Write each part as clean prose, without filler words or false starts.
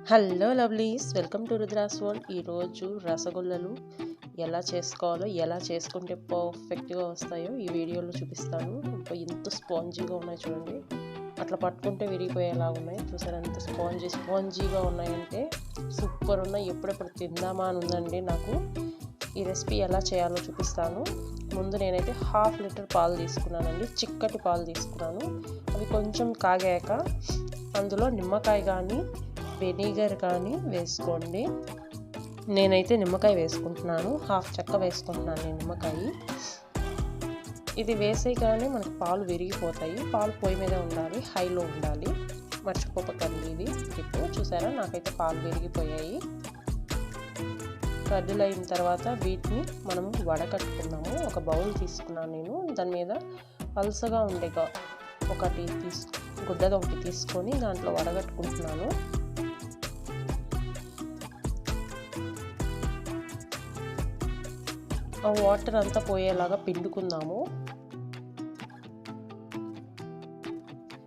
Hello lovelies, welcome to RudrasWorld. ఈరోజు రసగుల్లలు ఎలా చేసుకోవాలో, ఎలా చేసుకుంటే పర్ఫెక్ట్గా వస్తాయో ఈ వీడియోలో చూపిస్తాను. ఎంత స్పాంజీగా ఉన్నాయి చూడండి. అట్లా పట్టుకుంటే విరిగిపోయేలా ఉన్నాయి. చూసారు ఎంత స్పాంజీగా ఉన్నాయంటే సూపర్ ఉన్నాయి. ఎప్పుడెప్పుడు తిందామా అని ఉందండి నాకు. ఈ రెసిపీ ఎలా చేయాలో చూపిస్తాను. ముందు నేనైతే 1/2 లీటర్ పాలు తీసుకున్నానండి. చిక్కటి పాలు తీసుకున్నాను. అవి కొంచెం కాగాక అందులో నిమ్మకాయ కానీ వెనిగర్ కానీ వేసుకోండి. నేనైతే నిమ్మకాయ వేసుకుంటున్నాను. 1/2 చెక్క వేసుకుంటున్నాను నేను నిమ్మకాయ. ఇది వేసేయగానే మనకి పాలు విరిగిపోతాయి. పాలు పొయ్యి మీద ఉండాలి, హైలో ఉండాలి. మర్చిపోకండి ఇది టిప్పు. చూసారా, నాకైతే పాలు విరిగిపోయాయి. కర్రీలు అయిన తర్వాత వీటిని మనము వడకట్టుకున్నాము. ఒక బౌల్ తీసుకున్నాను నేను. దాని మీద పల్సగా ఉండే గుడ్డగా ఒకటి తీసుకొని దాంట్లో వడగట్టుకుంటున్నాను. ఆ వాటర్ అంతా పోయేలాగా పిండుకుందాము.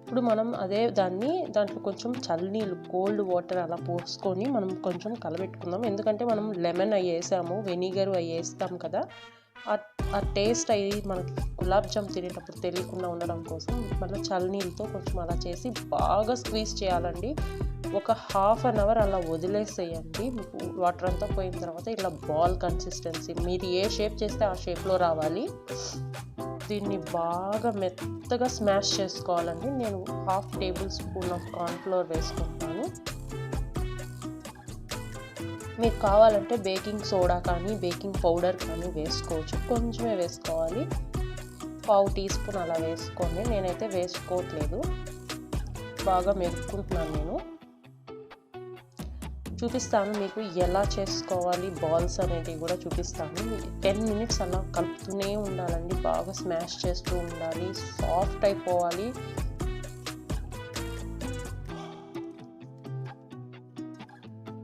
ఇప్పుడు మనం దాంట్లో కొంచెం చల్లనీళ్ళు, కోల్డ్ వాటర్ అలా పోసుకొని మనం కొంచెం కలబెట్టుకుందాం. ఎందుకంటే మనం లెమన్ అవి వేసాము, వెనిగర్ అవి వేస్తాం కదా, ఆ టేస్ట్ అయ్యి మనకి గులాబ్ జామ్ తినేటప్పుడు తెలియకుండా ఉండడం కోసం మళ్ళీ చల్లనీళ్ళతో కొంచెం అలా చేసి బాగా స్క్వీజ్ చేయాలండి. ఒక 1/2 అవర్ అలా వదిలేసేయండి. మీకు వాటర్ అంతా పోయిన తర్వాత ఇలా బాల్ కన్సిస్టెన్సీ, మీరు ఏ షేప్ చేస్తే ఆ షేప్లో రావాలి. దీన్ని బాగా మెత్తగా స్మాష్ చేసుకోవాలండి. నేను 1/2 టేబుల్ స్పూన్ ఆఫ్ కార్న్ఫ్లోర్ వేసుకుంటాను. మీకు కావాలంటే బేకింగ్ సోడా కానీ బేకింగ్ పౌడర్ కానీ వేసుకోవచ్చు. కొంచెమే వేసుకోవాలి. 1/2 టీ స్పూన్ అలా వేసుకోండి. నేనైతే వేసుకోవట్లేదు. బాగా మెదుపుకుంటున్నాను నేను. చూపిస్తాను మీకు ఎలా చేసుకోవాలి. బాల్స్ అనేటివి కూడా చూపిస్తాను. 10 మినిట్స్ అలా కలుపుతూనే ఉండాలండి. బాగా స్మాష్ చేస్తూ ఉండాలి. సాఫ్ట్ అయిపోవాలి.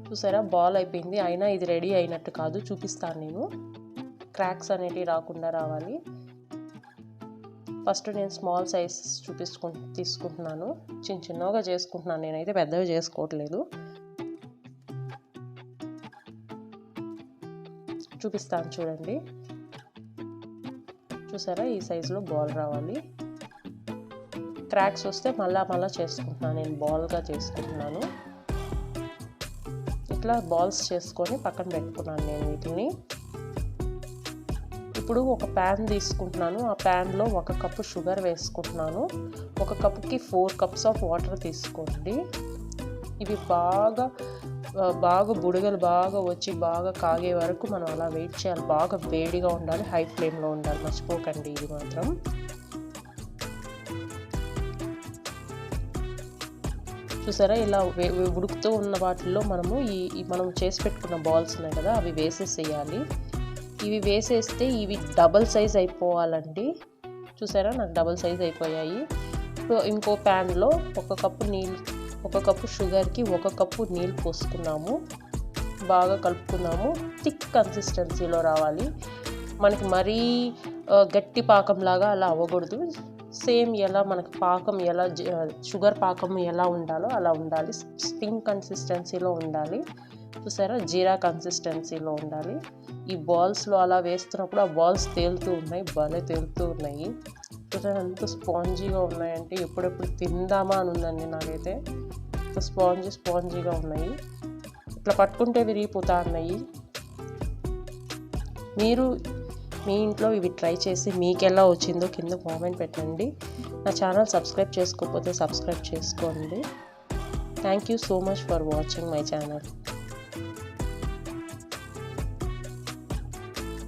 చూసారా, బాల్ అయిపోయింది. అయినా ఇది రెడీ అయినట్టు కాదు. చూపిస్తాను నేను. క్రాక్స్ అనేటివి రాకుండా రావాలి. ఫస్ట్ నేను స్మాల్ సైజ్ తీసుకుంటున్నాను. చిన్నగా చేసుకుంటున్నాను. నేనైతే పెద్దవి చేసుకోవట్లేదు. చూపిస్తాను చూడండి. చూసారా, ఈ సైజులో బాల్ రావాలి. క్రాక్స్ వస్తే మళ్ళా చేసుకుంటున్నాను. నేను బాల్గా చేసుకుంటున్నాను. ఇట్లా బాల్స్ చేసుకొని పక్కన పెట్టుకున్నాను నేను వీటిని. ఇప్పుడు ఒక ప్యాన్ తీసుకుంటున్నాను. ఆ ప్యాన్లో 1 కప్పు షుగర్ వేసుకుంటున్నాను. 1 కప్పుకి 4 కప్స్ ఆఫ్ వాటర్ తీసుకోండి. ఇవి బాగా బుడగలు బాగా వచ్చి బాగా కాగే వరకు మనం అలా వెయిట్ చేయాలి. బాగా వేడిగా ఉండాలి, హై ఫ్లేమ్లో ఉండాలి. మర్చిపోకండి ఇది మాత్రం. చూసారా, ఇలా ఉడుకుతూ ఉన్న వాటిల్లో మనం చేసి పెట్టుకున్న బాల్స్ ఉన్నాయి కదా, అవి వేసేసేయాలి. ఇవి వేసేస్తే ఇవి డబల్ సైజ్ అయిపోవాలండి. చూసారా, నాకు డబల్ సైజ్ అయిపోయాయి. ఇప్పుడు ఇంకో ప్యాన్లో 1 కప్పు షుగర్కి 1 కప్పు నీళ్ళు పోసుకున్నాము. బాగా కలుపుకున్నాము. థిక్ కన్సిస్టెన్సీలో రావాలి. మనకి మరీ గట్టి పాకంలాగా అలా అవ్వకూడదు. సేమ్ ఎలా మనకి షుగర్ పాకం ఎలా ఉండాలో అలా ఉండాలి. స్టింగ్ కన్సిస్టెన్సీలో ఉండాలి. చూసారా, జీరా కన్సిస్టెన్సీలో ఉండాలి. ఈ బాల్స్లో అలా వేస్తున్నప్పుడు ఆ బాల్స్ తేలుతూ ఉన్నాయి, భలే తేలుతూ ఉన్నాయి. చూసారా ఎంత స్పాంజీగా ఉన్నాయంటే ఎప్పుడెప్పుడు తిందామా అని ఉందండి నాకైతే. స్పాంజీగా ఉన్నాయి. ఇట్లా పట్టుకుంటే విరిగిపోతా ఉన్నాయి. మీరు మీ ఇంట్లో ఇవి ట్రై చేసి మీకు ఎలా వచ్చిందో కింద కామెంట్ పెట్టండి. నా ఛానల్ సబ్స్క్రైబ్ చేసుకోకపోతే సబ్స్క్రైబ్ చేసుకోండి. Thank you so much for watching my channel.